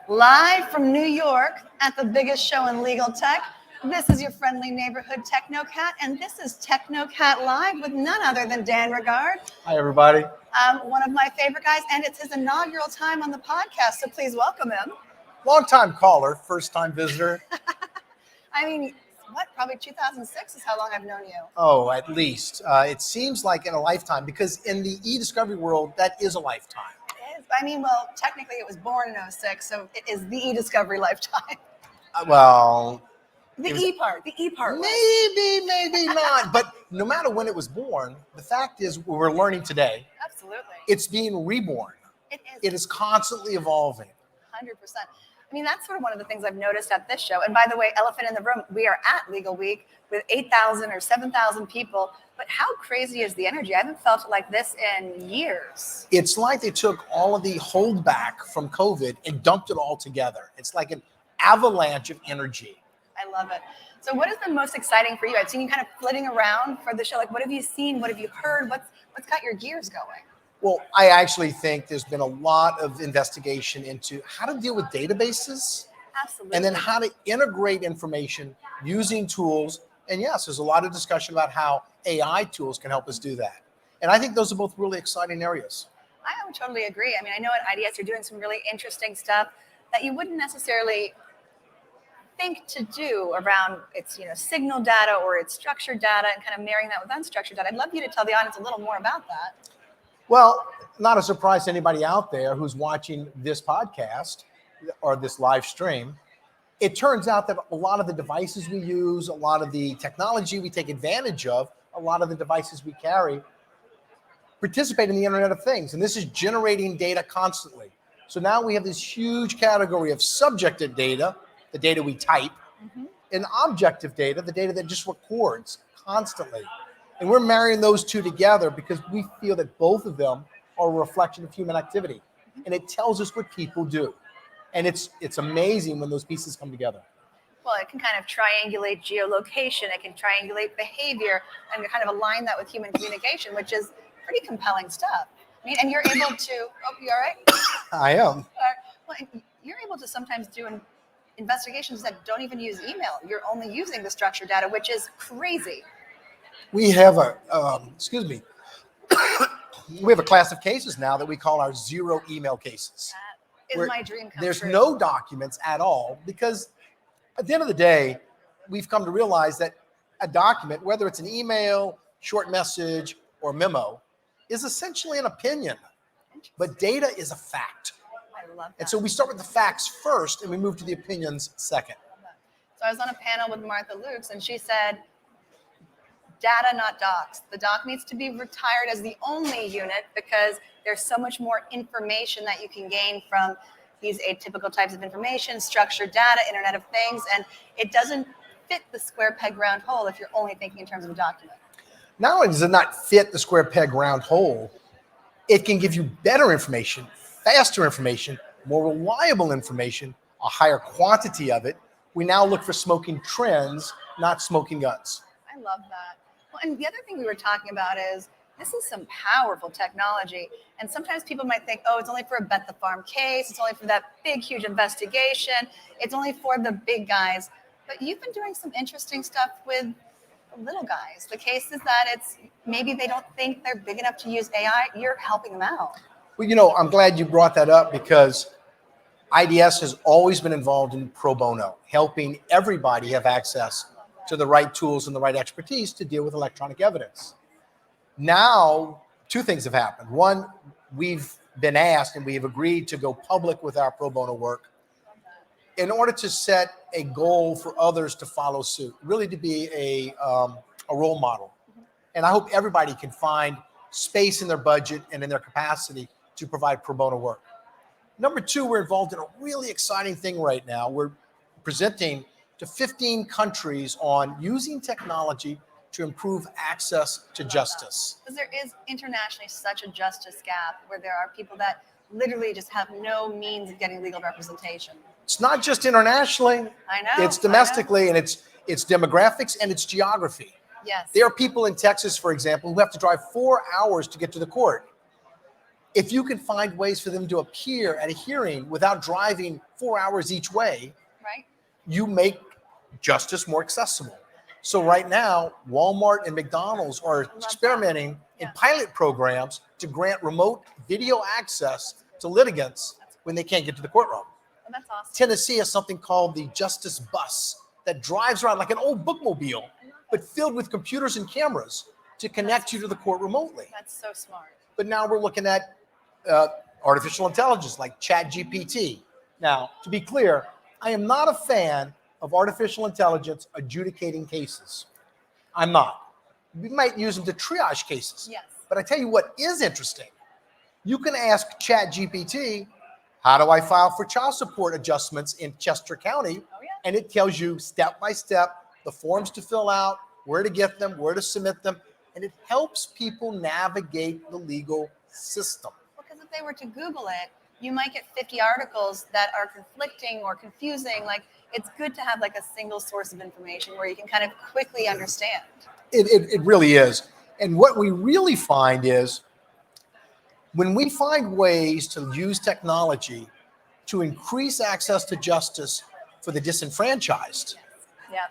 Live from New York at the biggest show in legal tech, this is your friendly neighborhood TECHNOCAT, and this is TECHNOCAT Live with none other than Dan Regard. Hi, everybody. One of my favorite guys, and it's his inaugural time on the podcast, so please welcome him. Long-time caller, first-time visitor. I mean, what, probably 2006 is how long I've known you. Oh, at least. It seems like in a lifetime, because in the e-discovery world, that is a lifetime. It is. I mean, well, technically it was born in 06, so it is the e-discovery lifetime. The E part. Maybe not. But no matter when it was born, the fact is we're learning today. Absolutely. It's being reborn. It is. It is constantly evolving. 100%. I mean, that's sort of one of the things I've noticed at this show. And by the way, elephant in the room, we are at Legalweek with 8,000 or 7,000 people. But how crazy is the energy? I haven't felt it like this in years. It's like they took all of the holdback from COVID and dumped it all together. It's like an avalanche of energy. I love it. So what has been most exciting for you? I've seen you kind of flitting around for the show. Like, what have you seen? What have you heard? What's got your gears going? Well, I actually think there's been a lot of investigation into how to deal with databases. Absolutely. And then how to integrate information using tools. And yes, there's a lot of discussion about how AI tools can help us do that. And I think those are both really exciting areas. I would totally agree. I mean, I know at IDS you're doing some really interesting stuff that you wouldn't necessarily think to do around its signal data or its structured data and kind of marrying that with unstructured data. I'd love you to tell the audience a little more about that. Well, not a surprise to anybody out there who's watching this podcast or this live stream. It turns out that a lot of the devices we use, a lot of the technology we take advantage of, a lot of the devices we carry participate in the Internet of Things. And this is generating data constantly. So now we have this huge category of subjective data, the data we type, and objective data, the data that just records constantly. And we're marrying those two together because we feel that both of them are a reflection of human activity. And it tells us what people do. And it's amazing when those pieces come together. Well, it can kind of triangulate geolocation. It can triangulate behavior and kind of align that with human communication, which is pretty compelling stuff. I mean, and you're able to, oh, you all right? I am. Well, you're able to sometimes do investigations that don't even use email. You're only using the structured data, which is crazy. We have we have a class of cases now that we call our zero email cases. That is my dream come There's true. no documents at all, because at the end of the day, we've come to realize that a document, whether it's an email, short message, or memo, is essentially an opinion. But data is a fact. I love that. And so we start with the facts first and we move to the opinions second. So I was on a panel with Martha Lukes, and she said, data, not docs. The doc needs to be retired as the only unit because there's so much more information that you can gain from these atypical types of information, structured data, Internet of Things, and it doesn't fit the square peg round hole if you're only thinking in terms of a document. Not only does it not fit the square peg round hole, it can give you better information, faster information, more reliable information, a higher quantity of it. We now look for smoking trends, not smoking guns. I love that. Well, and the other thing we were talking about is this is some powerful technology. And sometimes people might think, oh, it's only for a bet the farm case. It's only for that big, huge investigation. It's only for the big guys. But you've been doing some interesting stuff with the little guys. The cases that it's maybe they don't think they're big enough to use AI. You're helping them out. Well, I'm glad you brought that up because IDS has always been involved in pro bono, helping everybody have access to the right tools and the right expertise to deal with electronic evidence. Now, two things have happened. One, we've been asked and we have agreed to go public with our pro bono work in order to set a goal for others to follow suit, really to be a role model. And I hope everybody can find space in their budget and in their capacity to provide pro bono work. Number two, we're involved in a really exciting thing right now. We're presenting to 15 countries on using technology to improve access to justice. Because there is internationally such a justice gap where there are people that literally just have no means of getting legal representation. It's not just internationally. I know. It's domestically, and it's demographics and it's geography. Yes. There are people in Texas, for example, who have to drive 4 hours to get to the court. if you can find ways for them to appear at a hearing without driving 4 hours each way, Right. you make justice more accessible. So right now, Walmart and McDonald's are experimenting in pilot programs to grant remote video access to litigants when they can't get to the courtroom. Oh, that's awesome. Tennessee has something called the Justice Bus that drives around like an old bookmobile, but filled with computers and cameras to connect you to the court remotely. That's so smart. But now we're looking at artificial intelligence like ChatGPT. Now, to be clear, I am not a fan of artificial intelligence adjudicating cases. I'm not. We might use them to triage cases. Yes. But I tell you what is interesting. You can ask ChatGPT, how do I file for child support adjustments in Chester County? Oh, yeah. And it tells you step by step the forms to fill out, where to get them, where to submit them. And it helps people navigate the legal system. Because if they were to Google it, you might get 50 articles that are conflicting or confusing. Like, it's good to have like a single source of information where you can kind of quickly understand. It really is. And what we really find is when we find ways to use technology to increase access to justice for the disenfranchised, Yeah.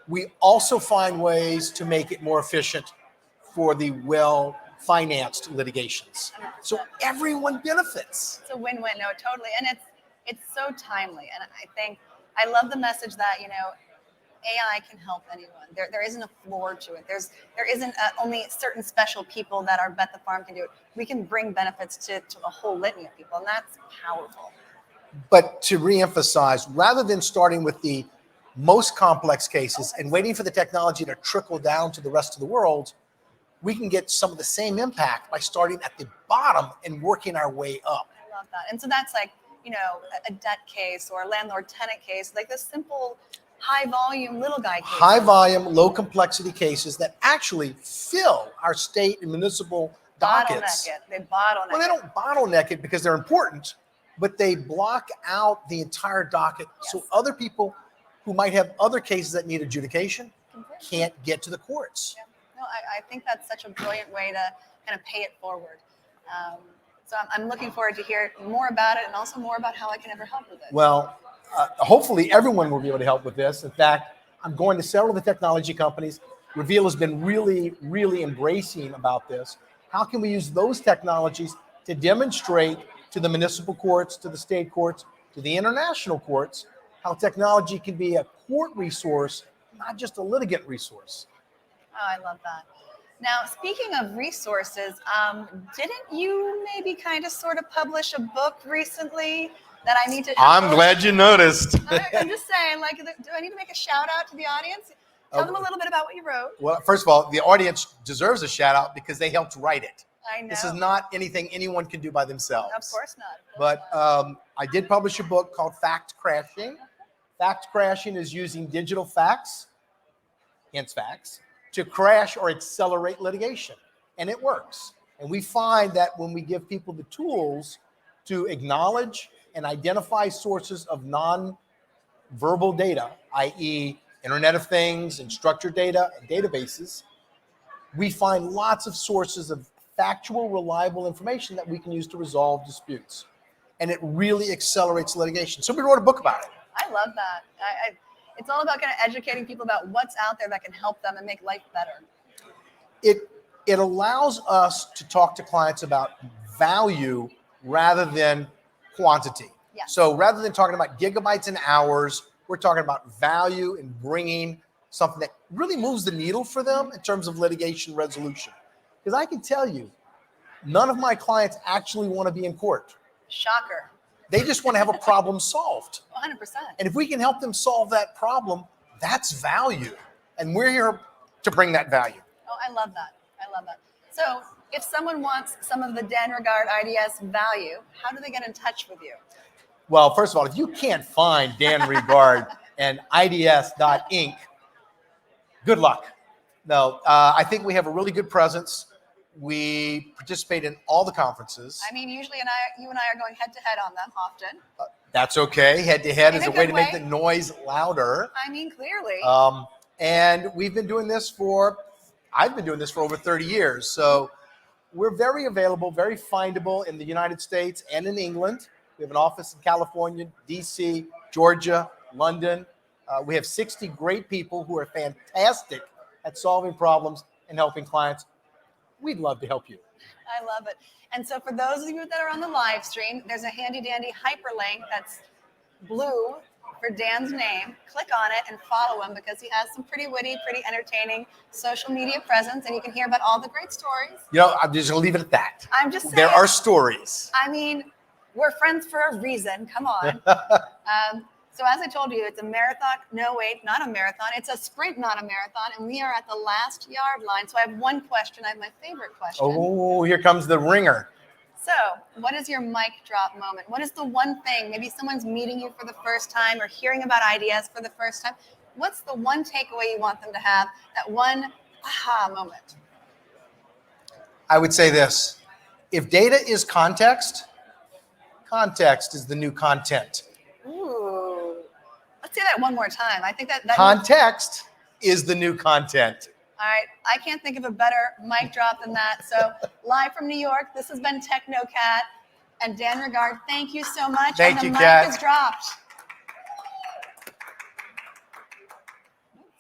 we also find ways to make it more efficient for the well-financed litigations. So everyone benefits. It's a win-win. No, totally. And it's so timely. And I think I love the message that, AI can help anyone. There isn't a floor to it. There isn't only certain special people that our Bet the Farm can do it. We can bring benefits to a whole litany of people, and that's powerful. But to reemphasize, rather than starting with the most complex cases and waiting for the technology to trickle down to the rest of the world, we can get some of the same impact by starting at the bottom and working our way up. I love that. And so that's like, a debt case or a landlord-tenant case, like the simple high-volume little guy cases. High volume, low complexity cases that actually fill our state and municipal dockets. Bottleneck it. They bottleneck Well, they don't bottleneck it because they're important, but they block out the entire docket. So other people who might have other cases that need adjudication can't get to the courts. Yeah. No, I think that's such a brilliant way to kind of pay it forward. So I'm looking forward to hear more about it and also more about how I can ever help with it. Well, hopefully everyone will be able to help with this. In fact, I'm going to several of the technology companies. Reveal has been really, really embracing about this. How can we use those technologies to demonstrate to the municipal courts, to the state courts, to the international courts, how technology can be a court resource, not just a litigant resource? Oh, I love that. Now, speaking of resources, didn't you maybe kind of sort of publish a book recently that I need to... I'm glad you noticed. I'm just saying, like, do I need to make a shout out to the audience? Tell them a little bit about what you wrote. Well, first of all, the audience deserves a shout out because they helped write it. I know. This is not anything anyone can do by themselves. Of course not. But I did publish a book called Fact Crashing. Fact Crashing is using digital facts, hence facts, to crash or accelerate litigation. And it works. And we find that when we give people the tools to acknowledge and identify sources of non-verbal data, i.e. Internet of Things and structured data and databases, we find lots of sources of factual, reliable information that we can use to resolve disputes. And it really accelerates litigation. So we wrote a book about it. I love that. It's all about kind of educating people about what's out there that can help them and make life better. It allows us to talk to clients about value rather than quantity. Yes. So rather than talking about gigabytes and hours, we're talking about value and bringing something that really moves the needle for them in terms of litigation resolution. Because I can tell you, none of my clients actually want to be in court. Shocker. They just want to have a problem solved. 100%. And if we can help them solve that problem, that's value. And we're here to bring that value. Oh, I love that. I love that. So if someone wants some of the Dan Regard IDS value, how do they get in touch with you? Well, first of all, if you can't find Dan Regard and IDS.inc, good luck. No, I think we have a really good presence. We participate in all the conferences. I mean, usually you and I are going head to head on them often. That's okay. Head to head In is a a way good to make way. the noise louder. I mean, clearly. And we've been doing this I've been doing this for over 30 years. So we're very available, very findable in the United States and in England. We have an office in California, DC, Georgia, London. We have 60 great people who are fantastic at solving problems and helping clients. We'd love to help you. I love it. And so for those of you that are on the live stream, there's a handy dandy hyperlink that's blue for Dan's name. Click on it and follow him because he has some pretty witty, pretty entertaining social media presence, and you can hear about all the great stories. You know, I'm just going to leave it at that. I'm just saying. There are stories. I mean, we're friends for a reason. Come on. So as I told you, it's a marathon. No, wait, not a marathon. It's a sprint, not a marathon. And we are at the last yard line. So I have one question. I have my favorite question. Oh, here comes the ringer. So what is your mic drop moment? What is the one thing? Maybe someone's meeting you for the first time or hearing about IDS for the first time. What's the one takeaway you want them to have? That one aha moment. I would say this. If data is context, context is the new content. Ooh. Let's say that one more time. I think that Context is the new content. All right. I can't think of a better mic drop than that. So live from New York, this has been TECHNOCAT and Dan Regard. Thank you so much. Thank and you, the Kat. mic is dropped.